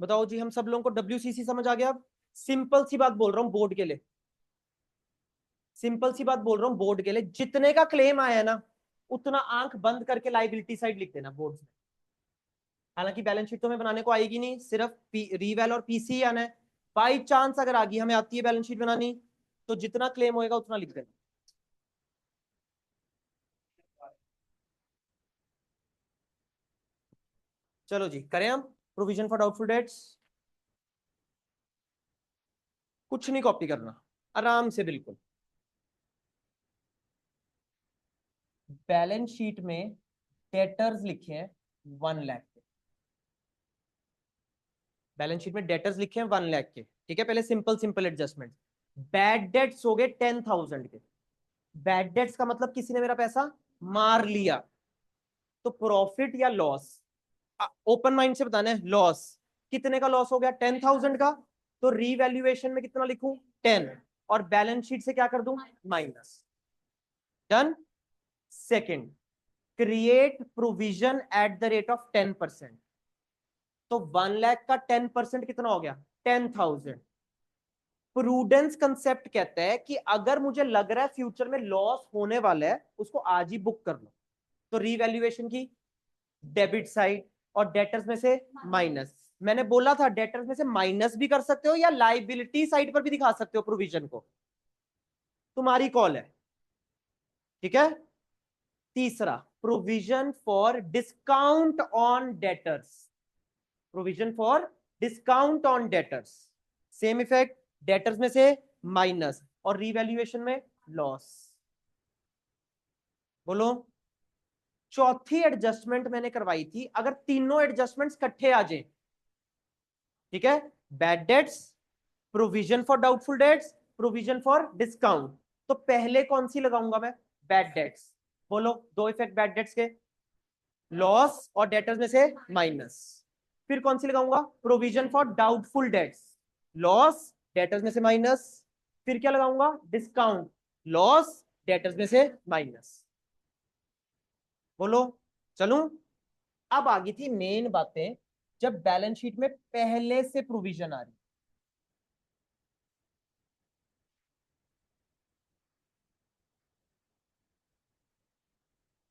बताओ जी, हम सब लोगों को WCC समझ आ गया। अब सिंपल सी बात बोल रहा हूँ बोर्ड के लिए, सिंपल सी बात बोल रहा हूँ बोर्ड के लिए, जितने का क्लेम आया है ना उतना आंख बंद करके लाइबिलिटी साइड लिख देना बोर्ड में। हालांकि बैलेंस शीट तो हमें बनाने को आएगी नहीं, सिर्फ रीवैल और पीसी आना है। बाई चांस अगर आ गई, हमें आती है बैलेंस शीट बनानी, तो जितना क्लेम होएगा उतना लिख देना। चलो जी, करें हम प्रोविजन फॉर डाउटफुल डेट्स। कुछ नहीं कॉपी करना, आराम से बिल्कुल। बैलेंस शीट में डेटर्स लिखे हैं 1 लाख के। बैलेंस शीट में डेटर्स लिखे हैं 1 लाख के, ठीक है। पहले simple simple adjustment. Bad debts हो गए 10,000 के। बैड डेट्स का मतलब किसी ने मेरा पैसा मार लिया, तो प्रॉफिट या लॉस, ओपन माइंड से बताना है। लॉस कितने का लॉस हो गया? 10,000 का। तो रीवैल्यूएशन में कितना लिखूं? 10, और बैलेंस शीट से क्या कर दूं? Minus. Done. Second, create provision at the rate of 10%। तो 1 लाख का 10% कितना हो गया? 10,000। प्रूडेंस कंसेप्ट कहता है कि अगर मुझे लग रहा है फ्यूचर में लॉस होने वाला है, उसको आज ही बुक कर लो। तो रीवैल्यूएशन की डेबिट साइड, और डेटर्स में से माइनस। मैंने बोला था डेटर्स में से माइनस भी कर सकते हो या लाइबिलिटी साइड पर भी दिखा सकते हो प्रोविजन को, तुम्हारी कॉल है, ठीक है। तीसरा, provision for discount on debtors. Provision for discount on debtors, same effect, debtors में से माइनस और रीवैल्यूएशन में लॉस। बोलो। चौथी एडजस्टमेंट मैंने करवाई थी, अगर तीनों एडजस्टमेंट्स इकट्ठे आ जाए, ठीक है। Bad debts, provision for doubtful debts, provision for discount, तो पहले कौन सी लगाऊंगा मैं? Bad debts. बोलो, दो इफेक्ट बैड डेट्स के, लॉस और डेटर्स में से माइनस। फिर कौन सी लगाऊंगा? Provision for doubtful debts, loss, debtors में से माइनस। फिर क्या लगाऊंगा? डिस्काउंट, लॉस, डेटर्स में से माइनस। बोलो। चलूं? अब आ गई थी मेन बातें, जब बैलेंस शीट में पहले से प्रोविजन आ रही।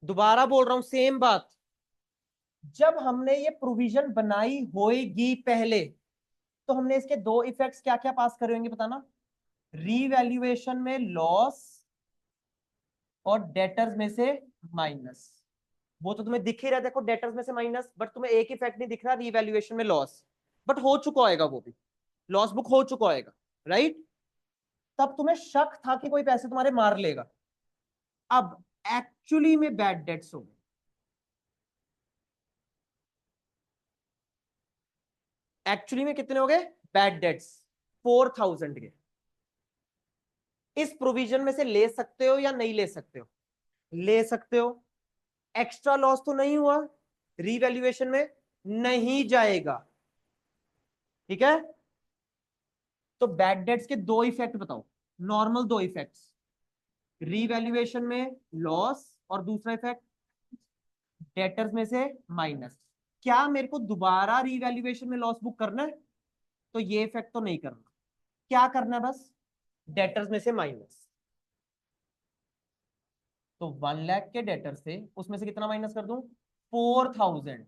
दोबारा बोल रहा हूं सेम बात, जब हमने ये प्रोविजन बनाई होएगी पहले, तो हमने इसके दो इफेक्ट्स क्या क्या पास करे होंगे बताना? रीवैल्यूएशन में लॉस और डेटर्स में से माइनस। वो तो तुम्हें दिख ही रहा है, देखो डेटर्स में से माइनस, बट तुम्हें एक इफेक्ट नहीं दिख रहा, रीवैल्यूएशन में लॉस। बट हो चुका होएगा वो भी, लॉस बुक हो चुका होएगा, राइट। तब तुम्हें शक था कि कोई पैसे तुम्हारे मार लेगा। अब एक्चुअली में बैड डेट्स हो गए। एक्चुअली में कितने हो गए बैड डेट्स? 4,000 के। इस प्रोविजन में से ले सकते हो या नहीं ले सकते हो? ले सकते हो। एक्स्ट्रा लॉस तो नहीं हुआ, रीवैल्यूएशन में नहीं जाएगा, ठीक है। तो बैड डेट्स के दो इफेक्ट बताओ, नॉर्मल दो इफेक्ट्स, रीवैल्यूएशन में लॉस और दूसरा इफेक्ट डेटर्स में से माइनस। क्या मेरे को दोबारा रीवैल्यूएशन में लॉस बुक करना है? तो ये इफेक्ट तो नहीं करना। क्या करना है? बस डेटर्स में से माइनस। तो 1 लाख के डेटर से उसमें से कितना माइनस कर दूं? 4,000।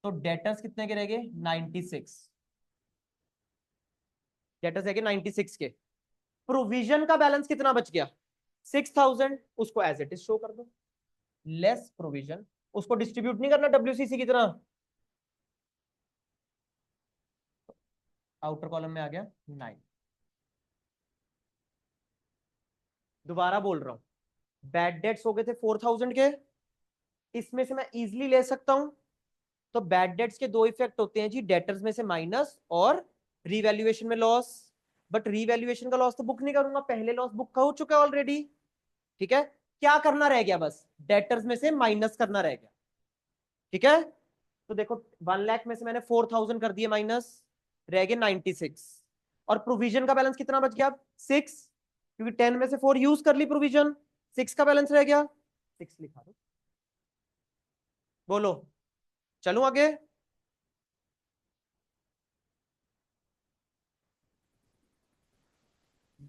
तो डेटर्स कितने के रह गए? 96। डेटर्स है 96 के। प्रोविजन का बैलेंस कितना बच गया? 6,000। उसको एज इट इज शो कर दो, लेस प्रोविजन। उसको डिस्ट्रीब्यूट नहीं करना डब्ल्यूसीसी की तरह। आउटर कॉलम में आ गया 9। दोबारा बोल रहा हूं, बैड डेट्स हो गए थे 4,000 के, इसमें से मैं इजिली ले सकता हूं। तो बैड डेट्स के दो इफेक्ट होते हैं जी, डेटर्स में से माइनस और रीवैल्यूएशन में लॉस। बट रीवैल्यूएशन का लॉस तो बुक नहीं करूंगा, पहले लॉस बुक हो चुका है ऑलरेडी, ठीक है। क्या करना रह गया? बस डेटर्स में से माइनस करना रह गया, ठीक है। तो देखो 1 लाख में से मैंने 4,000 कर दिए माइनस, रह गए 96। और प्रोविजन का बैलेंस कितना बच गया? 6, क्योंकि 10 में से 4 यूज कर ली प्रोविजन, 6 का बैलेंस रह गया, 6 लिखा दो। बोलो, चलूं आगे?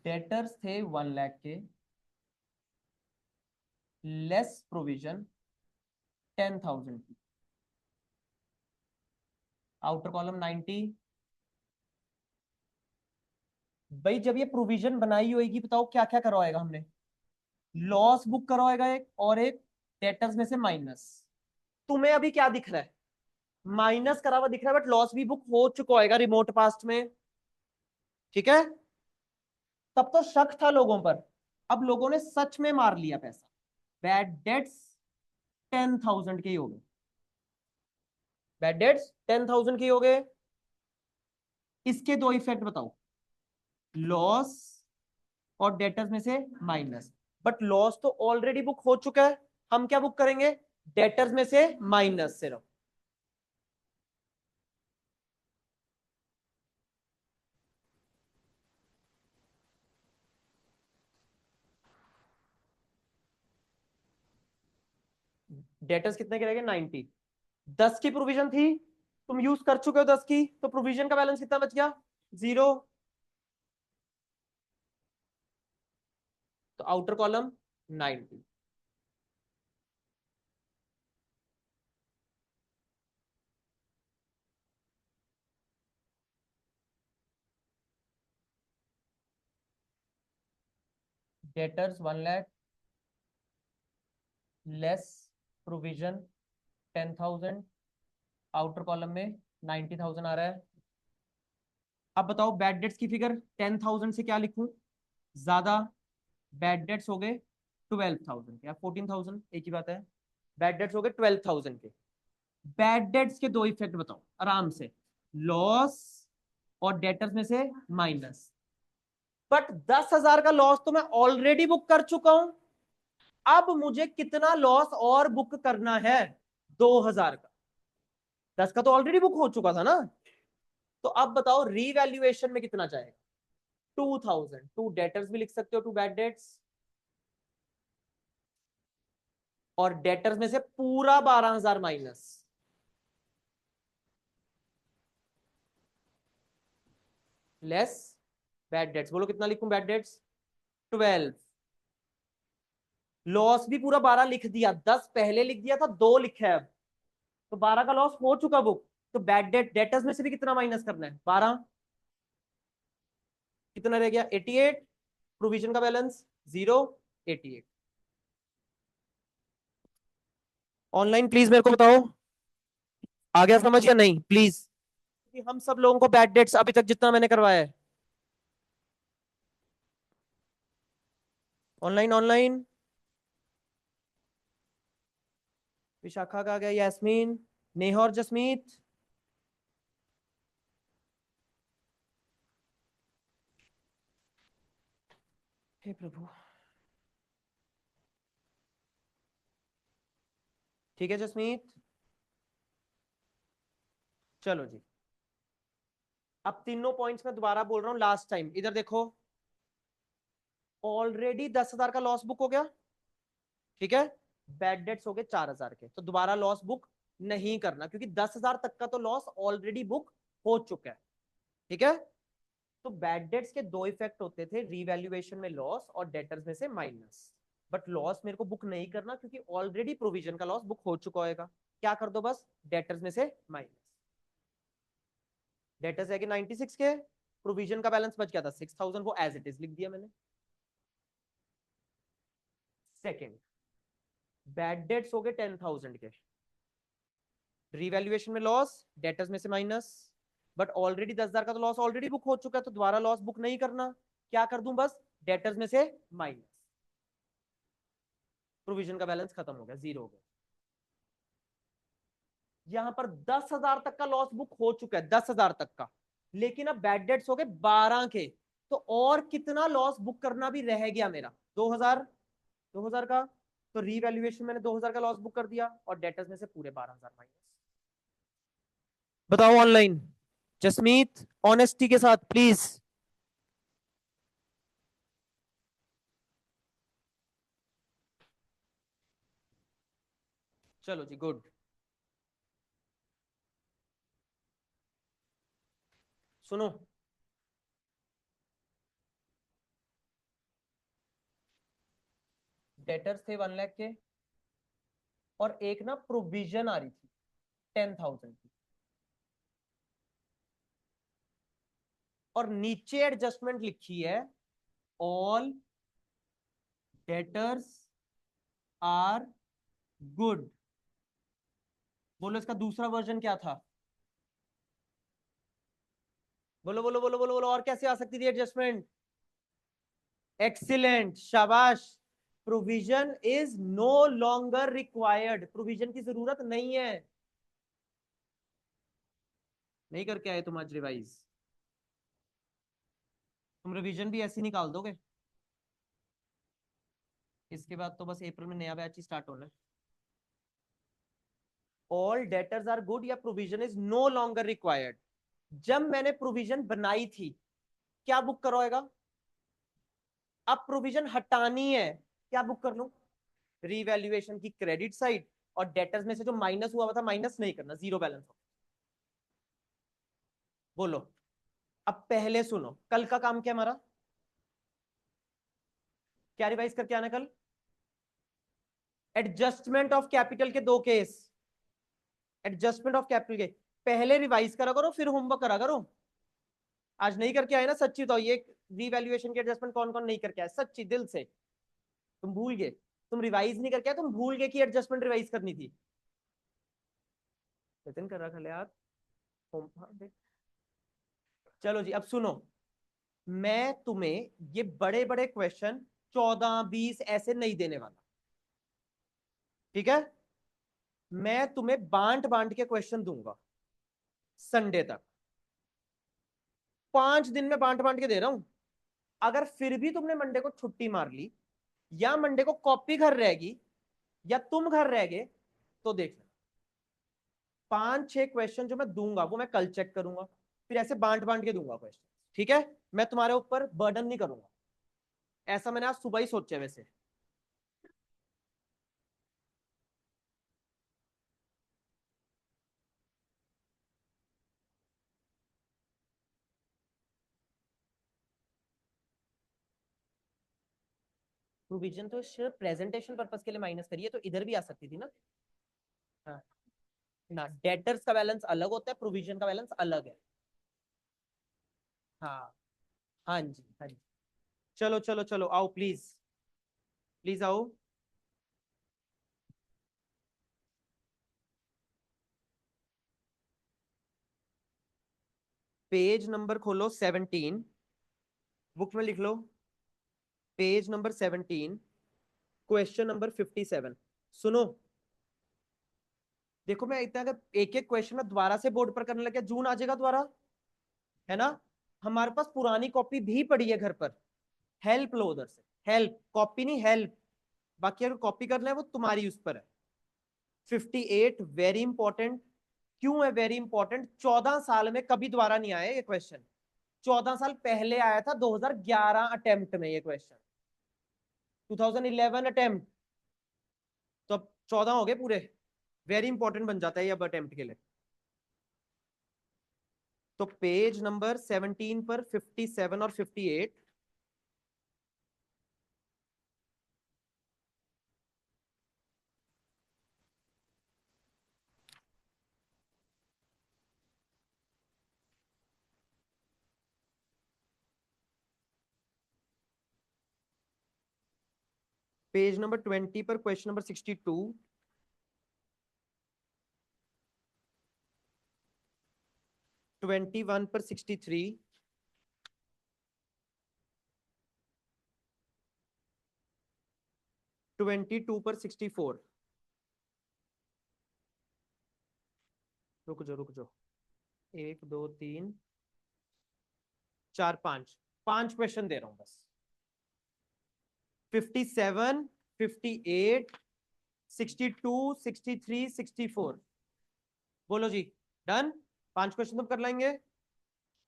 डेटर्स थे 1 लाख के, लेस प्रोविजन 10,000 की, आउटर कॉलम 90। भाई जब ये प्रोविजन बनाई होगी, बताओ क्या क्या करवाएगा हमने? लॉस बुक करवाएगा एक, और एक डेटर्स में से माइनस। तुम्हें अभी क्या दिख रहा है? माइनस करा हुआ दिख रहा है, बट लॉस भी बुक हो चुका होगा रिमोट पास्ट में। ठीक है, तब तो शक था लोगों पर, अब लोगों ने सच में मार लिया पैसा। बैड डेट्स 10,000 के ही हो गए, बैड डेट्स 10,000 के ही हो गए। इसके दो इफेक्ट बताओ, लॉस और डेटर्स में से माइनस। बट लॉस तो ऑलरेडी बुक हो चुका है, हम क्या बुक करेंगे? डेटर्स में से माइनस सिर्फ। डेटर्स कितने के रहेंगे? 90। 10 की प्रोविजन थी, तुम यूज कर चुके हो 10 की, तो प्रोविजन का बैलेंस कितना बच गया? 0। तो outer column 90। Debtors 1 lakh, less provision 10,000, outer column में 90,000 आ रहा है। अब बताओ बैड डेट्स की फिगर 10,000 से क्या लिखूं ज्यादा? बैड डेट्स हो गए 12,000 या 14,000, एक ही बात है। बैड डेट्स हो गए 12,000 के। बैड डेट्स के दो इफेक्ट बताओ आराम से, लॉस और डेटर्स में से माइनस। बट 10,000 का लॉस तो मैं ऑलरेडी बुक कर चुका हूं, अब मुझे कितना लॉस और बुक करना है? 2,000 का। 10 का तो ऑलरेडी बुक हो चुका था ना, तो अब बताओ रीवैल्यूएशन में कितना जाएगा? 2,000। टू डेटर्स भी लिख सकते हो, टू बैड डेट्स, और डेटर्स में से पूरा 12,000 माइनस। लेस बैड डेट्स, बोलो कितना लिखूं बैड डेट्स? 12। लॉस भी पूरा 12 लिख दिया, 10 पहले लिख दिया था, 2 लिखा है अब, तो 12 का लॉस हो चुका बुक। तो बैड डेटर्स में से भी कितना माइनस करना है? 12। कितना रह गया? 88। प्रोविजन का बैलेंस 0। 88। ऑनलाइन प्लीज मेरे को बताओ, आ गया समझ या नहीं प्लीज? कि हम सब लोगों को बैड डेट्स अभी तक जितना मैंने करवाया है। Online online. विशाखा का आ गया, यास्मीन, नेहा और जसमीत। हे प्रभु। ठीक है जसमीत, चलो जी। अब तीनों पॉइंट्स में दोबारा बोल रहा हूं लास्ट टाइम, इधर देखो। ऑलरेडी 10,000 का लॉस बुक हो गया, ठीक है। बैड डेट्स हो गए 4,000 के, तो दोबारा लॉस बुक नहीं करना, क्योंकि 10,000 तक का तो लॉस ऑलरेडी बुक हो चुका है। ठीक है, तो बैड डेट्स के दो इफेक्ट होते थे, रीवैल्यूएशन में लॉस और डेटर्स में से माइनस। बट लॉस मेरे को बुक नहीं करना, क्योंकि ऑलरेडी प्रोविजन का लॉस बुक हो चुका होगा। क्या कर दो बस, डेटर्स में से माइनस। डेटर्स है कि 96 के, प्रोविजन का बैलेंस बच गया था 6,000, वो एज इट इज लिख दिया मैंने। सेकेंड, बैड डेट्स हो गए 10,000 के, रीवैल्यूएशन में लॉस, डेटर्स में से माइनस। बट ऑलरेडी 10,000 का तो लॉस ऑलरेडी बुक हो चुका है, तो दोबारा लॉस बुक नहीं करना। क्या कर दूं बस, डेटर्स में से माइनस। प्रोविजन का बैलेंस खत्म हो गया, 0 हो गया। यहां पर 10,000 तक का लॉस बुक हो चुका है, 10,000 तक का, लेकिन अब बैड डेट्स हो गए 12 के, तो और कितना लॉस बुक करना भी रह गया मेरा? 2,000। 2,000 का, तो रीवैल्यूएशन मैंने 2,000 का लॉस बुक कर दिया, और डेटर्स में से पूरे 12,000 माइनस। बताओ ऑनलाइन, जसमीत ऑनेस्टी के साथ प्लीज। चलो जी, गुड। सुनो, डेटर्स थे 1 लाख के, और एक ना प्रोविजन आ रही थी 10,000 की, और नीचे एडजस्टमेंट लिखी है ऑल डेटर्स आर गुड। बोलो इसका दूसरा वर्जन क्या था? बोलो बोलो बोलो बोलो बोलो, और कैसे आ सकती थी एडजस्टमेंट? एक्सीलेंट, शाबाश। Provision is no longer required, provision की जरूरत नहीं है। नहीं करके आए तुम आज रिवाइज? तुम रिवीजन भी ऐसे निकाल दोगे? इसके बाद तो बस अप्रैल में नया बैच ही स्टार्ट होना है। ऑल डेटर्स आर गुड या provision is no longer required, जब मैंने प्रोविजन बनाई थी क्या बुक करवाएगा? अब प्रोविजन हटानी है, क्या बुक कर लूं? रीवैल्यूएशन की क्रेडिट साइड, और डेटर्स में से जो माइनस हुआ था माइनस नहीं करना, जीरो बैलेंस हो। बोलो, अब पहले सुनो, कल का काम क्या हमारा? क्या रिवाइज करके आना कल? एडजस्टमेंट ऑफ कैपिटल के 2 केस, एडजस्टमेंट ऑफ कैपिटल के पहले रिवाइज करा करो, फिर होमवर्क करा करो। आज नहीं करके आए ना, सच्ची तो ये रीवैल्यूएशन के एडजस्टमेंट कौन कौन नहीं करके आए, सच्ची दिल से? तुम भूल गए, तुम रिवाइज नहीं करके आए, तुम भूल गए कि एडजस्टमेंट रिवाइज करनी थी। नितिन कर रखा यार। चलो जी, अब सुनो, मैं तुम्हें ये बड़े बड़े क्वेश्चन 14-20 ऐसे नहीं देने वाला, ठीक है? मैं तुम्हें बांट बांट के क्वेश्चन दूंगा संडे तक, 5 दिन में बांट बांट के दे रहा हूं। अगर फिर भी तुमने मंडे को छुट्टी मार ली, या मंडे को कॉपी घर रहेगी, या तुम घर रह गए, तो देख लेना, 5-6 क्वेश्चन जो मैं दूंगा वो मैं कल चेक करूंगा, फिर ऐसे बांट बांट के दूंगा क्वेश्चन, ठीक है? मैं तुम्हारे ऊपर बर्डन नहीं करूंगा, ऐसा मैंने आज सुबह ही सोचा वैसे। प्रोविजन तो सिर्फ प्रेजेंटेशन पर्पस के लिए माइनस करिए, तो इधर भी आ सकती थी ना। हाँ ना, डेटर्स का बैलेंस अलग होता है, प्रोविजन का बैलेंस अलग है। हाँ, हाँ जी, हाँ जी। चलो चलो चलो, आओ प्लीज, प्लीज आओ। पेज नंबर खोलो 17, बुक में लिख लो, पेज नंबर 17, क्वेश्चन नंबर 57। सुनो, देखो मैं इतना, अगर एक एक क्वेश्चन में दोबारा से बोर्ड पर करने लगे जून आ जाएगा दोबारा, है ना? हमारे पास पुरानी कॉपी भी पड़ी है घर पर, हेल्प लो उधर से, हेल्प, कॉपी नहीं हेल्प। बाकी अगर कॉपी करना है वो तुम्हारी उस पर है। 58 वेरी इंपॉर्टेंट। क्यों है वेरी इंपॉर्टेंट? 14 साल में कभी दोबारा नहीं आया ये क्वेश्चन, 14 साल पहले आया था 2011 अटेम्प्ट में ये क्वेश्चन, 2011 अटेम्प्ट, तो अब 14 हो गए पूरे, वेरी इंपॉर्टेंट बन जाता है ये अब अटेम्प्ट के लिए। तो पेज नंबर 17 पर 57 और 58, पेज नंबर 20 पर क्वेश्चन नंबर 62, 21 पर 63, 22 पर 64। रुक जाओ रुक जाओ, 1 2 3 4 5, 5 क्वेश्चन दे रहा हूं बस। 57, 58, 62, 63, 64। बोलो जी, डन? 5 क्वेश्चन तुम कर लेंगे,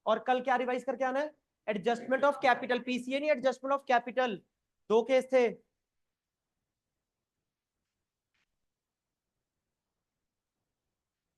और कल क्या रिवाइज करके आना है? एडजस्टमेंट ऑफ कैपिटल, पीसीए नहीं, एडजस्टमेंट ऑफ कैपिटल। 2 केस थे,